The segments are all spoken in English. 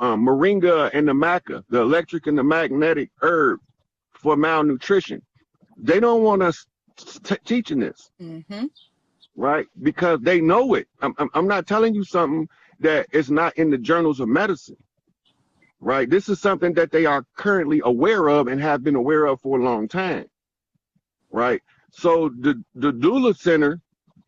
moringa and the maca, the electric and the magnetic herb for malnutrition. They don't want us teaching this, right? Because they know it. I'm not telling you something that is not in the journals of medicine, right? This is something that they are currently aware of and have been aware of for a long time, right? So the doula center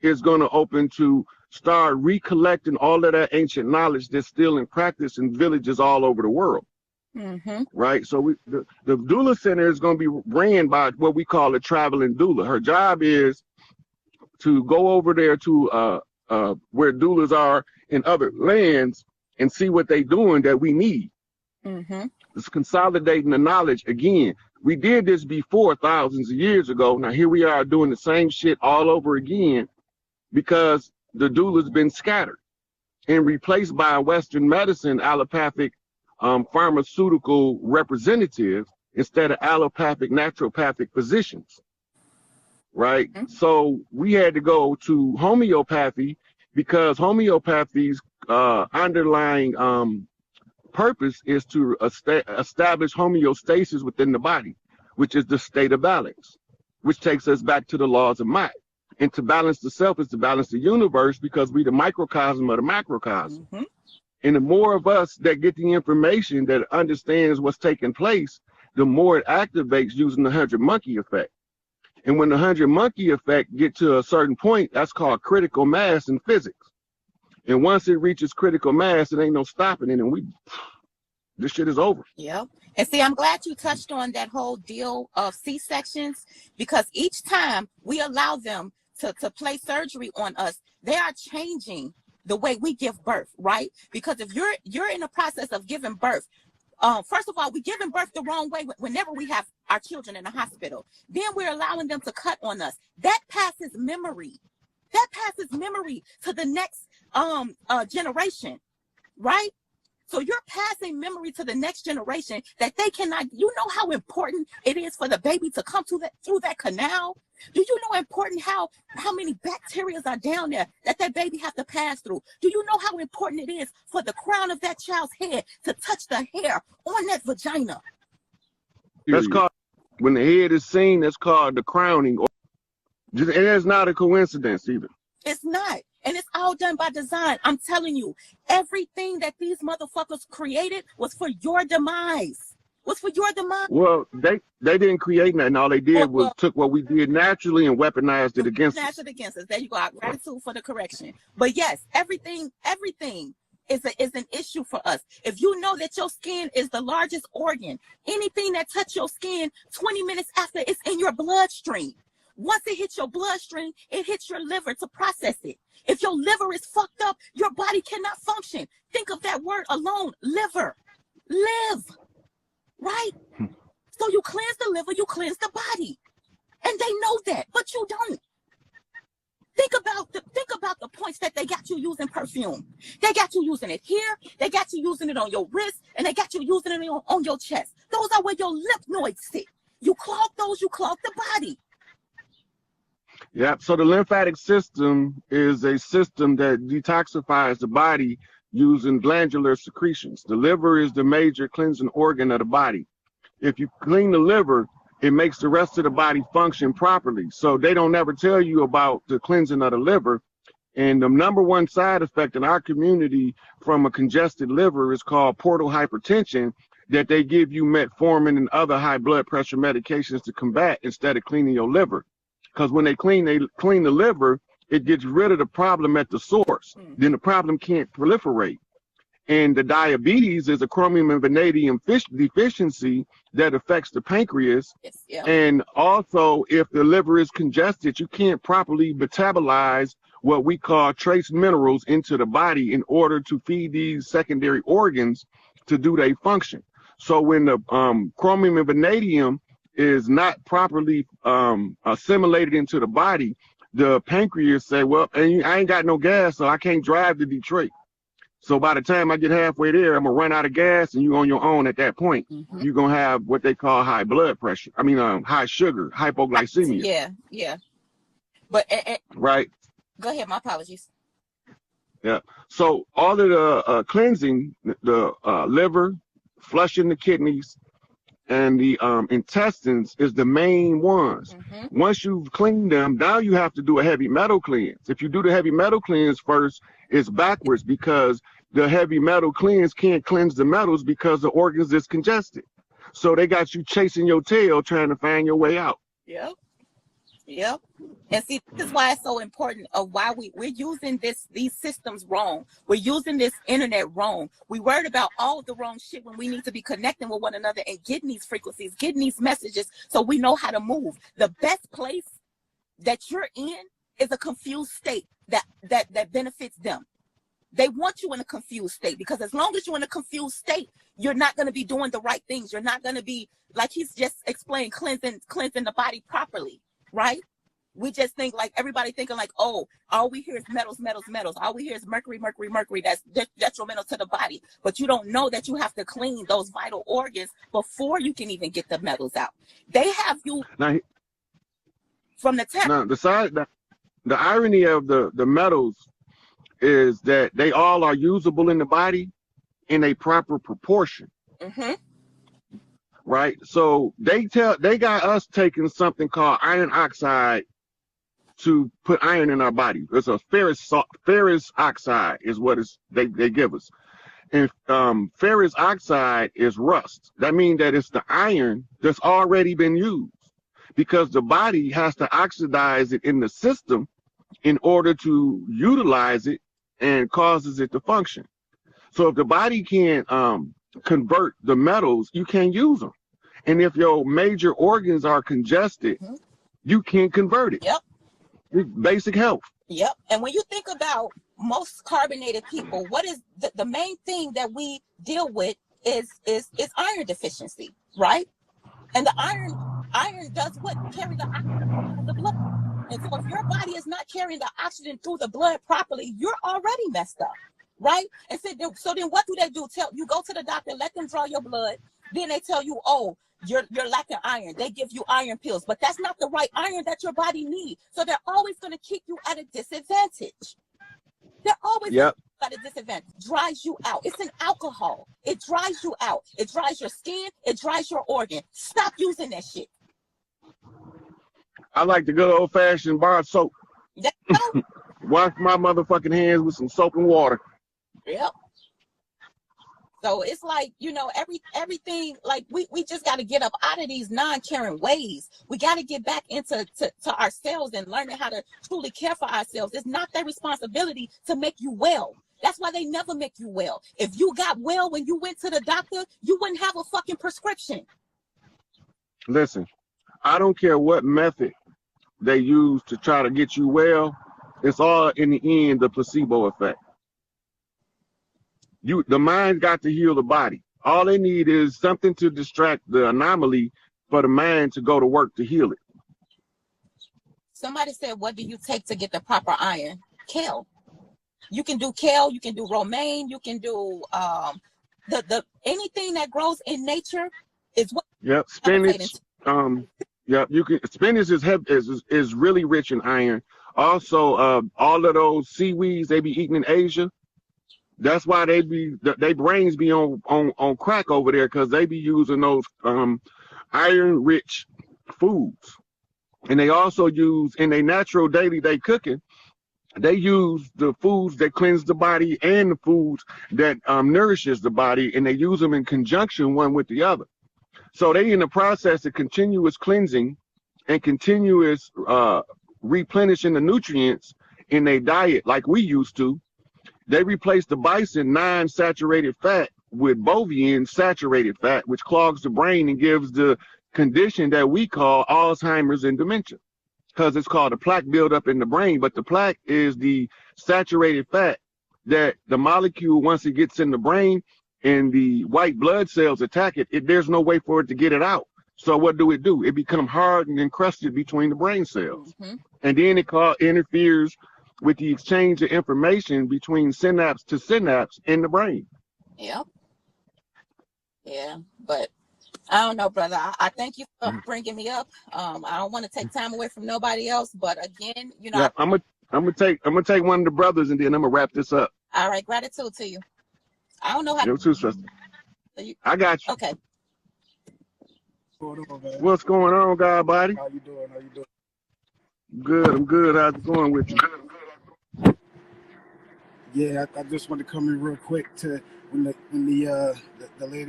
is going to open to start recollecting all of that ancient knowledge that's still in practice in villages all over the world. Right. So the doula center is going to be ran by what we call a traveling doula. Her job is to go over there to where doulas are in other lands and see what they're doing that we need. It's consolidating the knowledge again. We did this before thousands of years ago. Now here we are doing the same shit all over again because the doula's been scattered and replaced by Western medicine, allopathic pharmaceutical representatives instead of allopathic naturopathic physicians, right? So we had to go to homeopathy because homeopathy's underlying purpose is to establish homeostasis within the body, which is the state of balance, which takes us back to the laws of might. And to balance the self is to balance the universe because we're the microcosm of the macrocosm. And the more of us that get the information that understands what's taking place, the more it activates using the 100 monkey effect. And when the 100 monkey effect get to a certain point, that's called critical mass in physics. And once it reaches critical mass, it ain't no stopping it. And this shit is over. Yep. And see, I'm glad you touched on that whole deal of C-sections, because each time we allow them to play surgery on us, they are changing the way we give birth, right? Because if you're in the process of giving birth, first of all, we're giving birth the wrong way whenever we have our children in the hospital. Then we're allowing them to cut on us. That passes memory. That passes memory to the next generation, right? So you're passing memory to the next generation that they cannot. You know how important it is for the baby to come through that canal? Do you know important how many bacteria are down there that baby have to pass through? Do you know how important it is for the crown of that child's head to touch the hair on that vagina? That's called, when the head is seen, that's called the crowning. And it's not a coincidence either. It's not. And it's all done by design. I'm telling you, everything that these motherfuckers created was for your demise. Well, they didn't create nothing. All they did was took what we did naturally and weaponized it against us. There you go. Gratitude for the correction. But yes, everything is an issue for us. If you know that your skin is the largest organ, anything that touches your skin 20 minutes after it's in your bloodstream. Once it hits your bloodstream, it hits your liver to process it. If your liver is fucked up, your body cannot function. Think of that word alone, liver. Live, right? So you cleanse the liver, you cleanse the body. And they know that, but you don't. Think about the points that they got you using perfume. They got you using it here, they got you using it on your wrist, and they got you using it on your chest. Those are where your lymph nodes sit. You clog those, you clog the body. Yeah, so the lymphatic system is a system that detoxifies the body using glandular secretions. The liver is the major cleansing organ of the body. If you clean the liver, it makes the rest of the body function properly. So they don't ever tell you about the cleansing of the liver. And the number one side effect in our community from a congested liver is called portal hypertension, that they give you metformin and other high blood pressure medications to combat instead of cleaning your liver. Because when they clean the liver, it gets rid of the problem at the source. Then the problem can't proliferate. And the diabetes is a chromium and vanadium deficiency that affects the pancreas. Yes, yeah. And also, if the liver is congested, you can't properly metabolize what we call trace minerals into the body in order to feed these secondary organs to do their function. So when the chromium and vanadium is not properly assimilated into the body, the pancreas say, well, I ain't got no gas, so I can't drive to Detroit. So by the time I get halfway there, I'm gonna run out of gas, and you on your own at that point. You're gonna have what they call high blood pressure. I mean, high sugar, hypoglycemia. Yeah. But right. Go ahead. My apologies. Yeah. So all of the cleansing, the liver, flushing the kidneys, and the intestines is the main ones. Once you've cleaned them, now you have to do a heavy metal cleanse. If you do the heavy metal cleanse first, it's backwards because the heavy metal cleanse can't cleanse the metals because the organs is congested. So they got you chasing your tail trying to find your way out. Yep. Yep. And see, this is why it's so important of why we're using these systems wrong. We're using this internet wrong. We worried about all the wrong shit when we need to be connecting with one another and getting these frequencies, getting these messages so we know how to move. The best place that you're in is a confused state that benefits them. They want you in a confused state because as long as you're in a confused state, you're not going to be doing the right things. You're not going to be, like he's just explained, cleansing the body properly. Right? We just think like everybody thinking like, oh, all we hear is metals. All we hear is mercury. That's detrimental to the body. But you don't know that you have to clean those vital organs before you can even get the metals out. They have you now, from the top. Now, the irony of the metals is that they all are usable in the body in a proper proportion. Right, so they got us taking something called iron oxide to put iron in our body. It's a ferrous oxide is what they give us, and ferrous oxide is rust. That means that it's the iron that's already been used because the body has to oxidize it in the system in order to utilize it and causes it to function. So if the body can't convert the metals, you can't use them. And if your major organs are congested, you can't convert it. Yep. Basic health. Yep. And when you think about most carbonated people, what is the main thing that we deal with is iron deficiency, right? And the iron does what? Carry the oxygen through the blood. And so if your body is not carrying the oxygen through the blood properly, you're already messed up. Right? And so then what do? You go to the doctor, let them draw your blood. Then they tell you, oh, you're lacking iron. They give you iron pills, but that's not the right iron that your body needs. So they're always going to keep you at a disadvantage. They're always at a disadvantage. Dries you out. It's an alcohol. It dries you out. It dries your skin. It dries your organ. Stop using that shit. I like the good old fashioned bar soap. Wash my motherfucking hands with some soap and water. Yep. So it's like, everything, like we just got to get up out of these non-caring ways. We got to get back into ourselves and learning how to truly care for ourselves. It's not their responsibility to make you well. That's why they never make you well. If you got well when you went to the doctor, you wouldn't have a fucking prescription. Listen, I don't care what method they use to try to get you well. It's all in the end the placebo effect. The mind got to heal the body. All they need is something to distract the anomaly for the mind to go to work to heal it. Somebody said, what do you take to get the proper iron? Kale. You can do kale, you can do romaine, you can do the anything that grows in nature is what. Yep, spinach. Spinach is really rich in iron. Also, all of those seaweeds they be eating in Asia. That's why they brains be on crack over there because they be using those iron-rich foods. And they also use, in their natural daily day cooking, they use the foods that cleanse the body and the foods that nourishes the body, and they use them in conjunction one with the other. So they in the process of continuous cleansing and continuous replenishing the nutrients in their diet like we used to. They replaced the bison non-saturated fat with bovine saturated fat, which clogs the brain and gives the condition that we call Alzheimer's and dementia, because it's called a plaque buildup in the brain. But the plaque is the saturated fat that the molecule, once it gets in the brain and the white blood cells attack it, there's no way for it to get it out. So what do? It becomes hard and encrusted between the brain cells. And then it interferes with the exchange of information between synapse to synapse in the brain. Yep. Yeah, but I don't know, brother. I thank you for bringing me up. I don't want to take time away from nobody else, but again, I'm I'm gonna take one of the brothers and then I'm gonna wrap this up. All right, gratitude to you. I don't know how. You too, sister. I got you. Okay. What's going on, God body? How you doing? How you doing? Good. I'm good. How's it going with you? Yeah, I just want to come in real quick to when the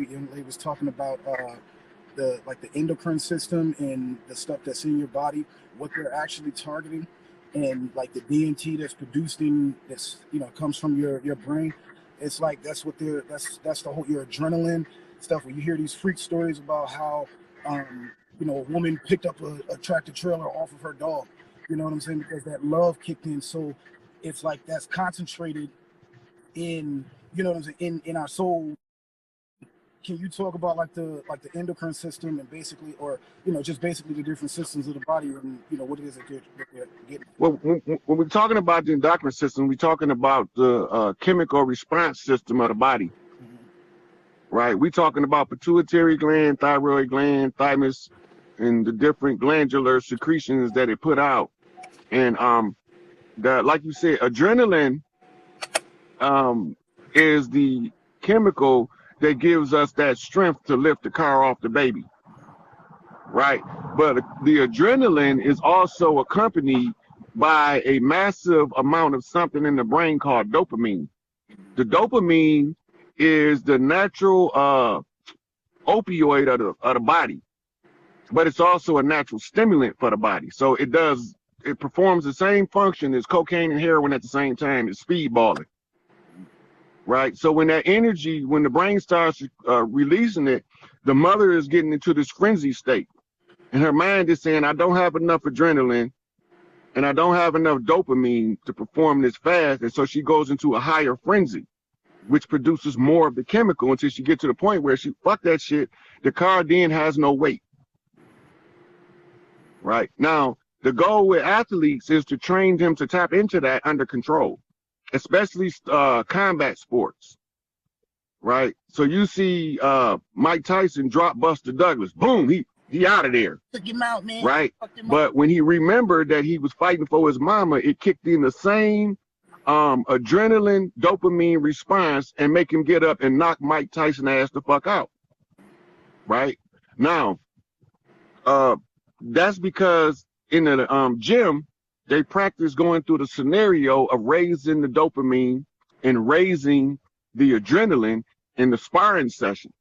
young lady was talking about the endocrine system and the stuff that's in your body, what they're actually targeting, and like the DNT that's produced in this, comes from your brain. It's like that's the whole your adrenaline stuff. When you hear these freak stories about how a woman picked up a tractor trailer off of her dog, you know what I'm saying? Because that love kicked in. So it's like that's concentrated in, in our soul. Can you talk about like the endocrine system and basically, or just basically the different systems of the body and what it is that they're getting? Well, when we're talking about the endocrine system, we're talking about the chemical response system of the body, right? We're talking about pituitary gland, thyroid gland, thymus, and the different glandular secretions that it put out. And like you said, adrenaline is the chemical that gives us that strength to lift the car off the baby, right? But the adrenaline is also accompanied by a massive amount of something in the brain called dopamine. The dopamine is the natural opioid of the body, but it's also a natural stimulant for the body. So it performs the same function as cocaine and heroin at the same time. It's speedballing. Right. So when that energy, when the brain starts releasing it, the mother is getting into this frenzy state. And her mind is saying, I don't have enough adrenaline and I don't have enough dopamine to perform this fast. And so she goes into a higher frenzy, which produces more of the chemical until she gets to the point where fuck that shit. The car then has no weight. Right. Now, the goal with athletes is to train them to tap into that under control, especially combat sports, right? So you see Mike Tyson drop Buster Douglas, boom, he out of there. Took him out, man. Right? But when he remembered that he was fighting for his mama, it kicked in the same adrenaline, dopamine response and make him get up and knock Mike Tyson ass the fuck out, right? Now, that's because in the gym, they practice going through the scenario of raising the dopamine and raising the adrenaline in the sparring sessions,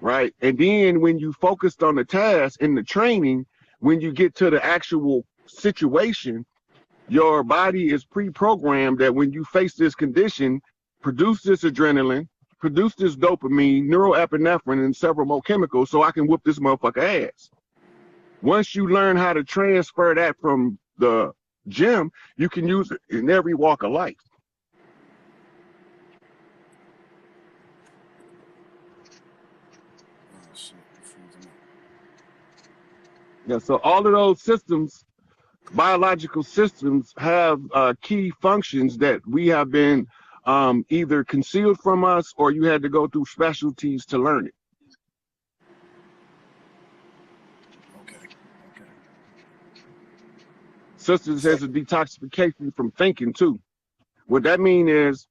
right? And then when you focused on the task in the training, when you get to the actual situation, your body is pre-programmed that when you face this condition, produce this adrenaline, produce this dopamine, neuroepinephrine, and several more chemicals so I can whoop this motherfucker ass. Once you learn how to transfer that from the gym, you can use it in every walk of life. Yeah, so all of those systems, biological systems, have key functions that we have been either concealed from us or you had to go through specialties to learn it. Sisters has a detoxification from thinking too. What that means is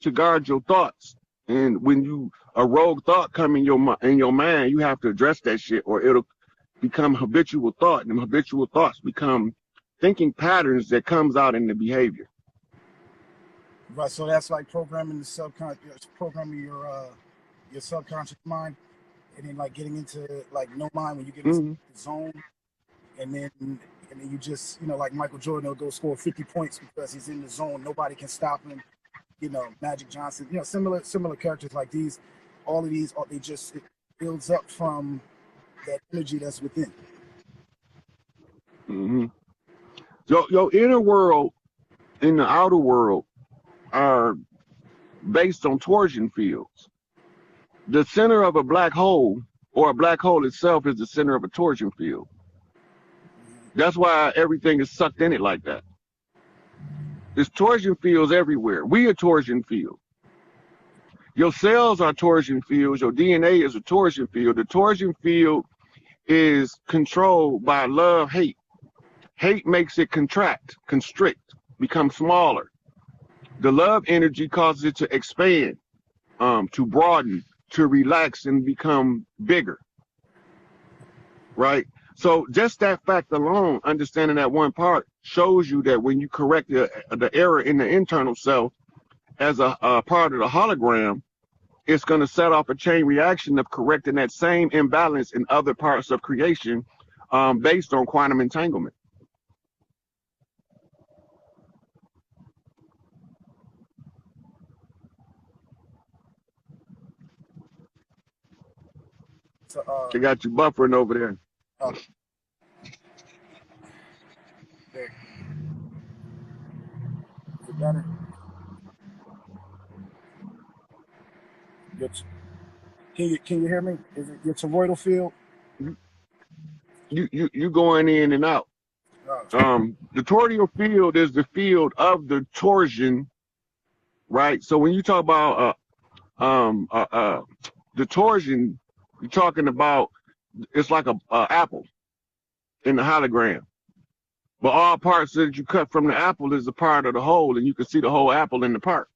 to guard your thoughts. And when a rogue thought come in your mind, you have to address that shit or it'll become habitual thought. And habitual thoughts become thinking patterns that comes out in the behavior. Right. So that's like programming the subconscious, programming your subconscious mind, and then like getting into like no mind when you get into the zone, and then you just, like Michael Jordan will go score 50 points because he's in the zone. Nobody can stop him. Magic Johnson, similar characters like these. All of these, it builds up from that energy that's within. Mm-hmm. Your inner world and the outer world are based on torsion fields. The center of a black hole, or a black hole itself, is the center of a torsion field. That's why everything is sucked in it like that. There's torsion fields everywhere. We are torsion field. Your cells are torsion fields. Your DNA is a torsion field. The torsion field is controlled by love, hate. Hate makes it constrict. become smaller. The love energy causes it to expand, to broaden, to relax and become bigger, right? So just that fact alone, understanding that one part, shows you that when you correct the error in the internal self as a part of the hologram, it's going to set off a chain reaction of correcting that same imbalance in other parts of creation, based on quantum entanglement. So, They got you buffering over there. there. Is it better? Can you hear me? Is it your toroidal field? You going in and out. Oh. The toroidal field is the field of the torsion, right? So when you talk about the torsion, you're talking about, it's like a apple in the hologram, but all parts that you cut from the apple is a part of the whole, and you can see the whole apple in the part,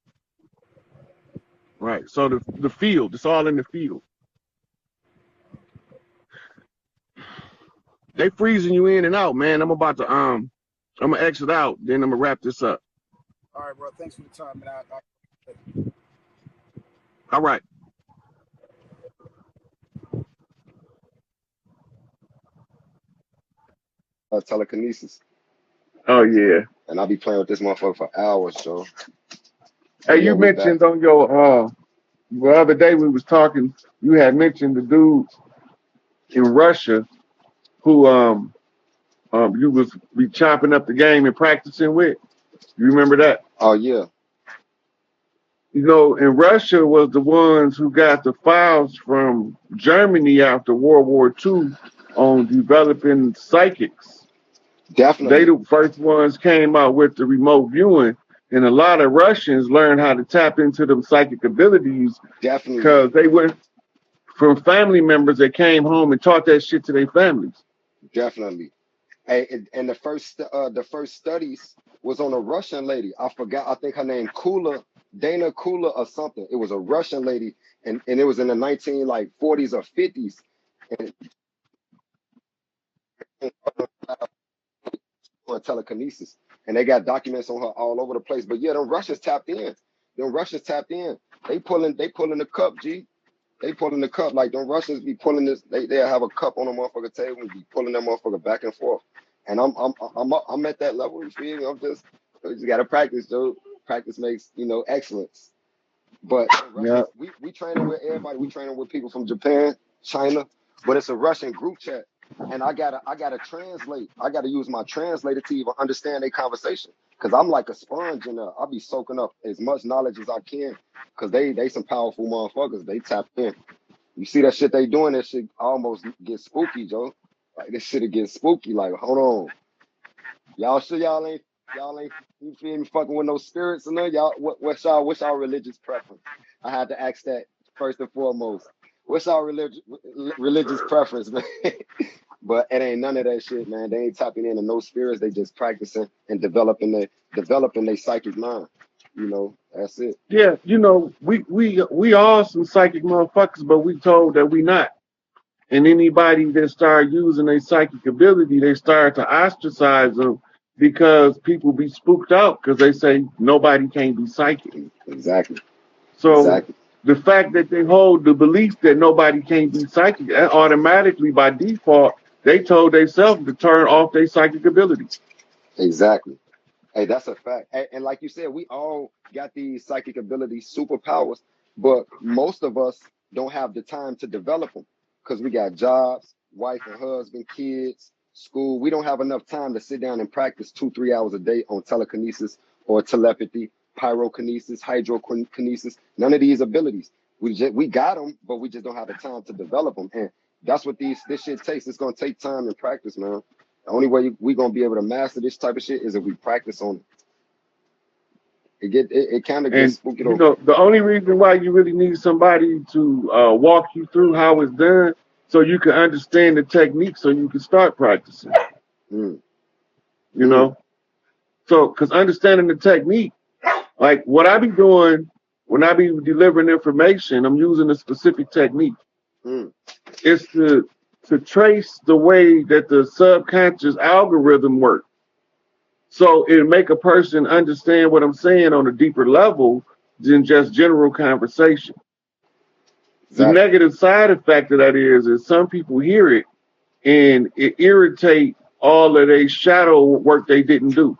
right? So the field, it's all in the field. They freezing you in and out, man. I'm about to I'm gonna exit out, then I'm gonna wrap this up. All right, bro. Thanks for the time, man. All right. Telekinesis. Oh yeah. And I'll be playing with this motherfucker for hours, so. Hey, you mentioned on your the other day we was talking, you had mentioned the dude in Russia who you was be chopping up the game and practicing with. You remember that? Oh yeah. You know, in Russia was the ones who got the files from Germany after World War II on developing psychics. Definitely. They the first ones came out with the remote viewing, and a lot of Russians learned how to tap into them psychic abilities. Definitely. Because they went from family members that came home and taught that shit to their families. Definitely. Hey, and the first studies was on a Russian lady. I forgot. I think her name Dana Kula or something. It was a Russian lady, and it was in the 40s or 50s. And on telekinesis, and they got documents on her all over the place. But yeah, them Russians tapped in. They pulling the cup, G. They pulling the cup. Like them Russians be pulling this. They'll have a cup on the motherfucker table and be pulling that motherfucker back and forth. And I'm at that level. You feel me? You just gotta practice, dude. Practice makes excellence. But Russians, we training with everybody. We training with people from Japan, China, but it's a Russian group chat. And I gotta translate. I gotta use my translator to even understand their conversation. Cause I'm like a sponge in there. I'll be soaking up as much knowledge as I can. Cause they some powerful motherfuckers. They tap in. You see that shit they doing, that shit almost get spooky, Joe. Like this shit get spooky. Like, hold on. Y'all sure y'all ain't you feel me fucking with no spirits and none? Y'all what's y'all religious preference? I had to ask that first and foremost. What's our religious preference, man? But it ain't none of that shit, man. They ain't tapping into no spirits. They just practicing and developing their psychic mind. You know, that's it. Yeah, you know, we all some psychic motherfuckers, but we told that we not. And anybody that start using their psychic ability, they start to ostracize them because people be spooked out because they say nobody can be psychic. Exactly. So the fact that they hold the belief that nobody can be psychic, automatically by default, they told themselves to turn off their psychic ability. Exactly. Hey, that's a fact. And like you said, we all got these psychic abilities, superpowers, but most of us don't have the time to develop them because we got jobs, wife and husband, kids, school. We don't have enough time to sit down and practice 2-3 hours a day on telekinesis or telepathy, pyrokinesis, hydrokinesis. None of these abilities. We got them, but we just don't have the time to develop them. And that's what this shit takes. It's gonna take time and practice, man. The only way we gonna be able to master this type of shit is if we practice on it. It kind of gets spooky. You know, the only reason why you really need somebody to walk you through how it's done, so you can understand the technique, so you can start practicing. You know, So, because understanding the technique, like what I be doing when I be delivering information, I'm using a specific technique. It's to trace the way that the subconscious algorithm works. So it make a person understand what I'm saying on a deeper level than just general conversation. Exactly. The negative side effect of that is some people hear it and it irritate all of their shadow work they didn't do.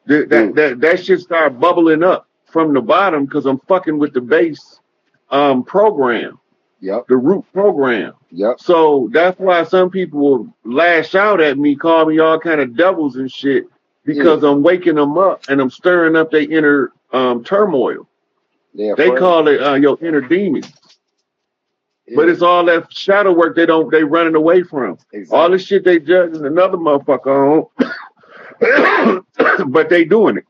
That shit start bubbling up from the bottom because I'm fucking with the base program. Yep. The root program. Yep. So that's why some people will lash out at me, call me all kind of devils and shit, because I'm waking them up and I'm stirring up their inner turmoil. They call it your inner demons. But it's all that shadow work they running away from. Exactly. All the shit they judging another motherfucker on, but they doing it.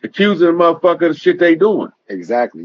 Accusing a motherfucker of the shit they doing. Exactly.